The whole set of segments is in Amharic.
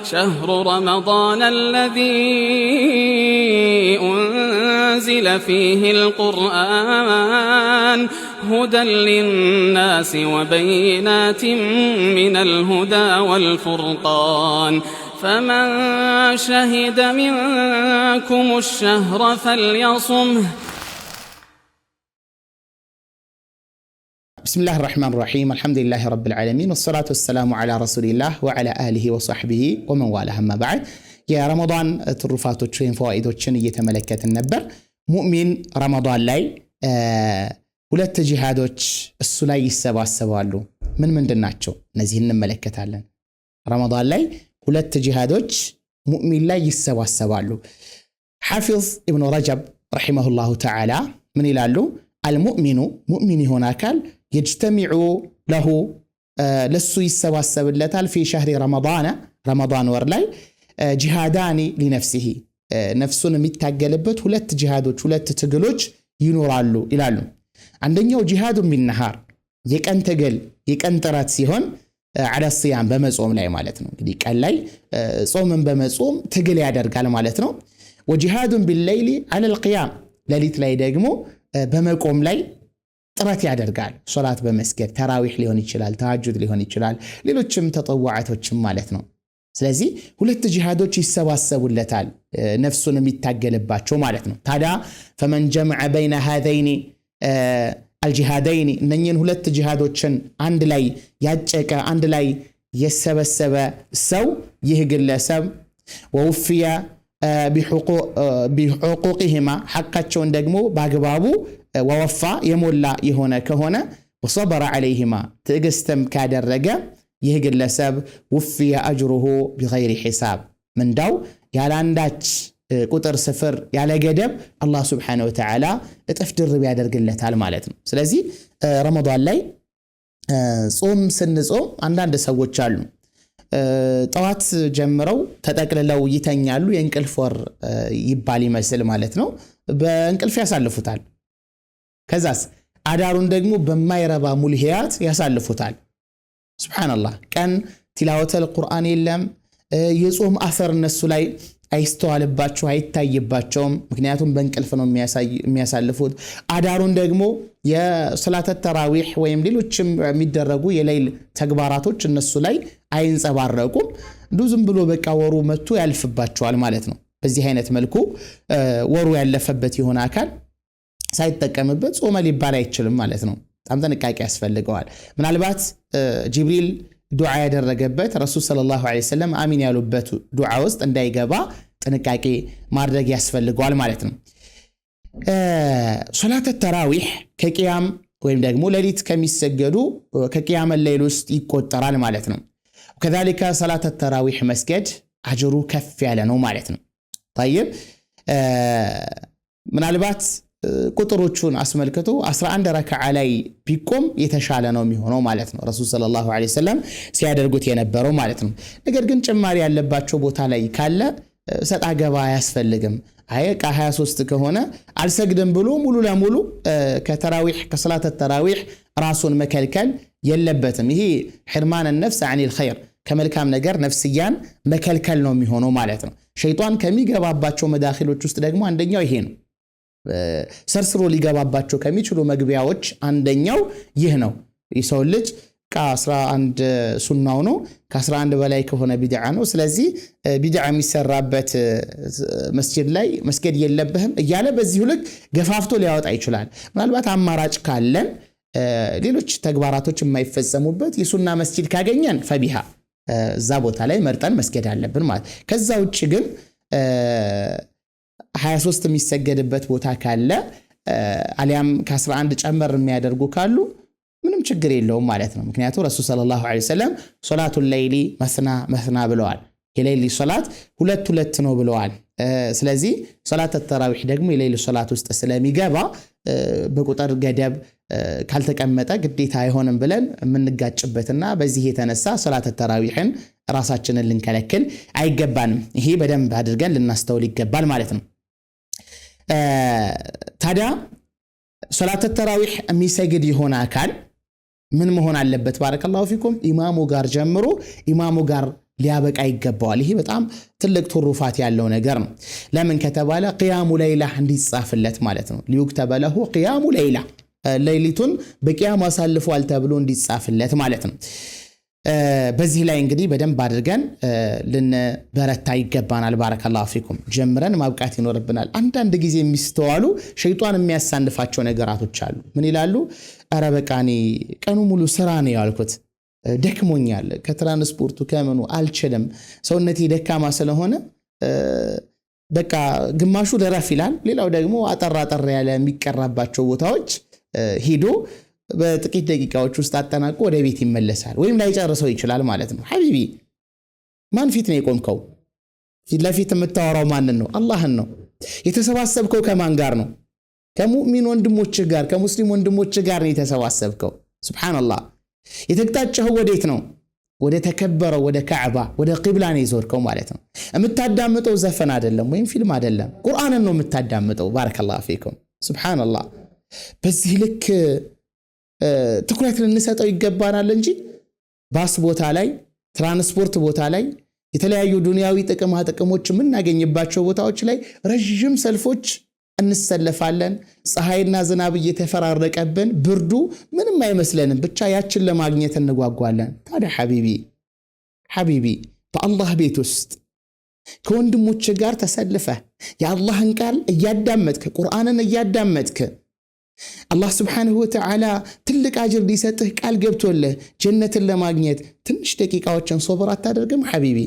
شهر رمضان الذي أنزل فيه القرآن هدى للناس وبينات من الهدى والفرقان فمن شهد منكم الشهر فليصمه. بسم الله الرحمن الرحيم الحمد لله رب العالمين والصلاة والسلام على رسول الله وعلى آله وصحبه ومن والاه أما بعد. يا رمضان ترفات وشين فوائد وشين يتملكت النبر مؤمن رمضان لاي ولا تجهادوش السلاي السبع من دناتشو نزهن ملكت علن رمضان لاي ولا تجهادوش مؤمن لا السبع حافظ ابن رجب رحمه الله تعالى من يلالو المؤمن مؤمن هناك يجتمع له لسو يسواسب اللتال في شهر رمضان ورلاي جهادان لنفسه نفسنا متاقلبت ولت جهادوش ولت تقلوش ينورالو إلالو عندنا جهاد من النهار يكن تقل يكن تراتسيهن على الصيام بمزوم لاي مالتنا ديك اللاي صوم بمزوم تقل يادر قال مالتنا وجهاد بالليل على القيام لليت لاي دقمو بمقوم لاي ጥረት ያደርጋል ሶላት በመስገድ ተራዊህ ሊሆን ይችላል ተሐጁድ ሊሆን ይችላል ሌሎችም ተጠዋዓቶችም ማለት ነው ስለዚህ ሁለት ጂሃዶች ይሰባሰቡለታል ነፍሱን የሚታገልባቸው ማለት ነው ታዲያ فمن جمع بين هذين الجهادين እነኚህን ሁለት ጂሃዶችን አንድ ላይ ያጨቀ አንድ ላይ የሰበሰበ ሰው ይህ ግለሰብ ወውፊያ بحقوقهما حقاቸውን ደግሞ ባግባቡ ووفى يمولا يهونا كهونا وصبر عليهما تقستم كادرقة يهجل لسب وفي أجره بغير حساب من داو يالانداتش قطر سفر يالا قدب الله سبحانه وتعالى اتفدر بيادر قلة على مالتنا سلازي رمضان لي صوم سن صوم عندنا دسوة شالو طوات جمرو تتاكل لو يتنيالو ينكل فور يبالي مسل مالتنا بانكل فيها سالفوتال كذاس አዳሩን ደግሞ በማይረባ ሙልሂያት ያሳልፉታል ሱብሃንአላህ ቀን ቲላወተል ቁርአን የለም የጾም አፈር እነሱ ላይ አይስተዋልባቸው አይታይባቸውም ምክንያቱም በእንቅልፍ ነው የሚያሳልፉት አዳሩን ደግሞ የሶላተ ተራዊህ ወይም ሌሎችም የሚደረጉ የሌሊት ተግባራቶች እነሱ ላይ አይንጸባረቁም ዱዝም ብሎ በቃ ወሩ መጥቶ ያልፍባቸዋል ማለት ነው በዚህ አይነት መልኩ ወሩ ያለፈበት ይሆን አካል ሳይተቀምበት ጾም ሊባል አይችልም ማለት ነው በጣም ጥንቃቄ ያስፈልገዋል ምናልባት ጅብሪል ዱዓ ያደረገበት ረሱል ሰለላሁ ዐለይሂ ወሰለም አሚን ያሉበት ዱዓ ውስጥ እንዳይገባ ጥንቃቄ ማድረግ ያስፈልገዋል ማለት ነው ሶላተ ተራዊህ ከቂያም ወይም ደግሞ ሌሊት ከሚሰገዱ ከቂያም ሌሊት ውስጥ ይቆጠራል ማለት ነው وكذلك صلاه التراويح መስገድ አጅሩ ከፍ ያለ ነው ማለት ነው طيب ምናልባት ቁጥሮቹን አስመልክቶ 11 ረካዓ ላይ ቢቆም የተሻለ ነው የሚሆነው ማለት ነው ረሱል ሰለላሁ ዐለይሂ ወሰለም ሲያደርጉት የነበረው ማለት ነው ነገር ግን ጭማሪ ያለባቸው ቦታ ላይ ካለ ሰጣ ገባ ያስፈልግም አየቃ 23 ከሆነ አልሰግድም ብሎ ሙሉ ለሙሉ ከተራዊህ ከሶላተ ተራዊህ ራሱን መከልከል የለበትም ይሄ ሕርማን النفس عن الخير ከመልካም ነገር ነፍስያን መከልከል ነው የሚሆነው ማለት ነው ሸይጣን ከሚገባባቸው መዳኺሎች ውስጥ ደግሞ አንደኛው ይሄ ነው ሰርስሮ ሊገባባቸው ከሚችሉ መግቢያዎች አንደኛው ይህ ነው የሰው ልጅ ከ11 ሱናው ነው ከ11 በላይ ከሆነ ቢድዓ ነው ስለዚህ ቢድዓ የሚሰራበት መስጂድ ላይ መስገድ የለብህም እያለ በዚህ ልክ ገፋፍቶ ሊያወጣ ይችላል ምናልባት አማራጭ ካለን ሌሎች ተግባራቶች የማይፈጸሙበት የሱና መስጂድ ካገኘን ፈቢሃ እዛ ቦታ ላይ መርጠን መስገድ አለብን ማለት ከዛ ውጪ ግን 23 የሚሰገድበት ቦታ ካለ አሊያም ከ11 ጨመር የሚያደርጉ ካሉ ምንም ችግር የለውም ማለት ነው ምክንያቱም ረሱል ሰለላሁ ዐለይሂ ወሰለም ሶላቱል ሌሊ መስና ብለዋል የሌሊ ሶላት ሁለት ነው ብለዋል ስለዚህ ሶላተ ተራዊህ ደግሞ የሌሊ ሶላት ውስጥ ስለሚገባ በቁጥር ገደብ ካልተቀመጠ ግዴታ አይሆንም ብለን የምንጋጭበትና በዚህ የተነሳ ሶላተ ተራዊህን ራሳችንን ልንከለክል አይገባንም ይሄ በደንብ አድርገን ልናስተውል ይገባል ማለት ነው ታዲያ ሶላተ ተራዊህ የሚሰግድ ይሆን አካል ምን መሆን አለበት ባረከላሁ ፊኩም ኢማሙ ጋር ጀምሮ ኢማሙ ጋር ሊያበቃ ይገባዋል። ይሄ በጣም ትልቅ ትሩፋት ያለው ነገር ነው። ለምን ከተባለ ቂያሙ ለይላ እንዲጻፍለት ማለት ነው። ሊዩክተበ ለሁ ቂያሙ ለይላ ሌሊቱን በቂያም አሳልፏል ተብሎ እንዲጻፍለት ማለት ነው። በዚህ ላይ እንግዲህ በደንብ አድርገን ልንበረታ ይገባናል። ባረከላሁ ፊኩም። ጀምረን ማብቃት ይኖርብናል። አንዳንድ ጊዜ የሚስተዋሉ ሸይጣን የሚያሳንፋቸው ነገራቶች አሉ። ምን ይላሉ? ኧረ በቃ እኔ ቀኑ ሙሉ ስራ ነው ያልኩት፣ ደክሞኛል፣ ከትራንስፖርቱ ከምኑ አልችልም፣ ሰውነቴ ደካማ ስለሆነ በቃ ግማሹ ለረፍ ይላል፣ ሌላው ደግሞ አጠር ያለ የሚቀራባቸው ቦታዎች ሄዶ በጥቂት ደቂቃዎች ውስጥ አጠናቆ ወደ ቤት ይመለሳል። ወይም ላይጨርሰው ይችላል ማለት ነው። ሐቢቢ ማን ፊት ነው የቆምከው? ፊት ለፊት የምታወራው ማንን ነው? አላህን ነው። የተሰባሰብከው ከማን ጋር ነው? ከሙእሚን ወንድሞች ጋር፣ ከሙስሊም ወንድሞች ጋር ነው የተሰባሰብከው። ሱብሃንአላህ። የተግታጨው ወዴት ነው? ወደ ተከበረው ወደ ካዕባ ወደ ቂብላ ነው የዞርከው ማለት ነው። የምታዳምጠው ዘፈን አይደለም ወይም ፊልም አይደለም፣ ቁርአንን ነው የምታዳምጠው። ባረከላሁ ፊኩም። ሱብሃንአላህ። በዚህ ልክ ትኩረት ልንሰጠው ይገባናል እንጂ ባስ ቦታ ላይ፣ ትራንስፖርት ቦታ ላይ፣ የተለያዩ ዱንያዊ ጥቅሞች የምናገኝባቸው ቦታዎች ላይ ረጅም ሰልፎች እንሰለፋለን። ፀሐይና ዝናብ እየተፈራረቀብን ብርዱ ምንም አይመስለንም፣ ብቻ ያችን ለማግኘት እንጓጓለን። ታዲያ ሐቢቢ በአላህ ቤት ውስጥ ከወንድሞች ጋር ተሰልፈህ የአላህን ቃል እያዳመጥክ ቁርአንን እያዳመጥክ አላህ ስብሓንሁ ወተዓላ ትልቅ አጅር ሊሰጥህ ቃል ገብቶልህ ጀነትን ለማግኘት ትንሽ ደቂቃዎችን ሶብር አታደርግም? ሐቢቢ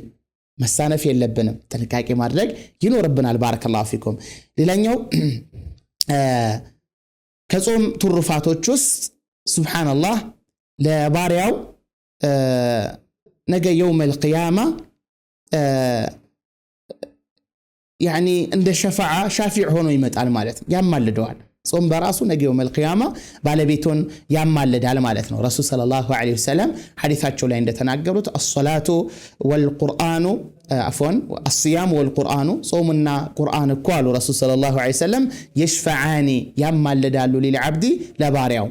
መሳነፍ የለብንም፣ ጥንቃቄ ማድረግ ይኖርብናል። ባረከላሁ ፊኩም። ሌላኛው ከጾም ትሩፋቶች ውስጥ ሱብሃንአላህ ለባሪያው ነገ የውመል ቂያማ ያኒ እንደ ሻፊዕ ሆኖ ይመጣል ማለት ነው፣ ያማልደዋል። ጾም በራሱ ነገ የውመል ቂያማ ባለቤቱን ያማልዳል ማለት ነው። ረሱል ሰለላሁ ዐለይሂ ወሰለም ሐዲሳቸው ላይ እንደተናገሩት አስሰላቱ ወልቁርአኑ አስሲያም ወልቁርአኑ ጾምና ቁርአን እኮ አሉ ረሱል ሰለላሁ ዐለይሂ ወሰለም የሽፈዓኒ ያማልዳሉ ሊልዓብዲ ለባሪያው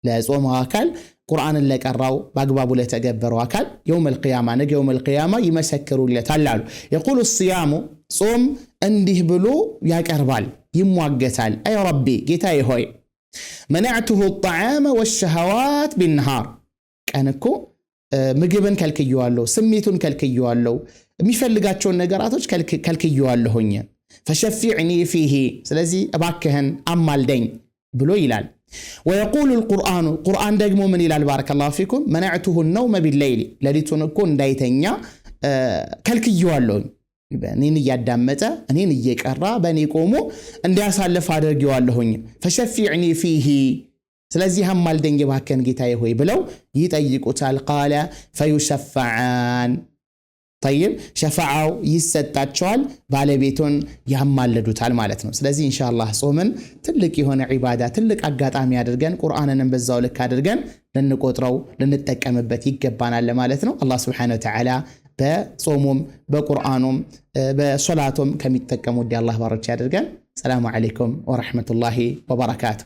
ለጾመው አካል ቁርአንን ለቀራው በአግባቡ ለተገበረው አካል የውመል ቂያማ ነገ የውመል ቂያማ ይመሰክሩለታል አሉ። የቁሉ ሲያሙ ጾም እንዲህ ብሎ ያቀርባል ይሟገታል። አይ ረቢ ጌታዬ ሆይ መናዕቱሁ ጣዓመ ወሸሃዋት ቢንሃር ቀን እኮ ምግብን ከልክየዋለሁ፣ ስሜቱን ከልክየዋለሁ፣ የሚፈልጋቸውን ነገራቶች ከልክየዋለሁኝ። ፈሸፊዕኒ ፊሂ ስለዚህ እባክህን አማልደኝ ብሎ ይላል። ወየቁሉ ልቁርአኑ ቁርአን ደግሞ ምን ይላል? ባረከላሁ ፊኩም መናዕቱሁ ነውመ ቢለይሊ ሌሊቱን እኮ እንዳይተኛ ከልክየዋለሁኝ። እኔን እያዳመጠ እኔን እየቀራ በእኔ ቆሞ እንዲያሳልፍ አድርጌዋለሁኝ። ፈሸፊዕኒ ፊሂ ስለዚህ አማልደኝ እባክህን ጌታዬ ሆይ ብለው ይጠይቁታል። ቃለ ፈዩሸፈዓን ጠይብ ሸፋዓው ይሰጣቸዋል፣ ባለቤቱን ያማልዱታል ማለት ነው። ስለዚህ ኢንሻአላህ ጾምን ትልቅ የሆነ ዒባዳ ትልቅ አጋጣሚ አድርገን ቁርአንንም በዛው ልክ አድርገን ልንቆጥረው ልንጠቀምበት ይገባናል ማለት ነው። አላህ Subhanahu Wa Ta'ala በጾሙም በቁርአኑም በሶላቱም ከሚጠቀሙ አላህ ባሮች ያድርገን። ሰላሙ አለይኩም ወራህመቱላሂ ወበረካቱ።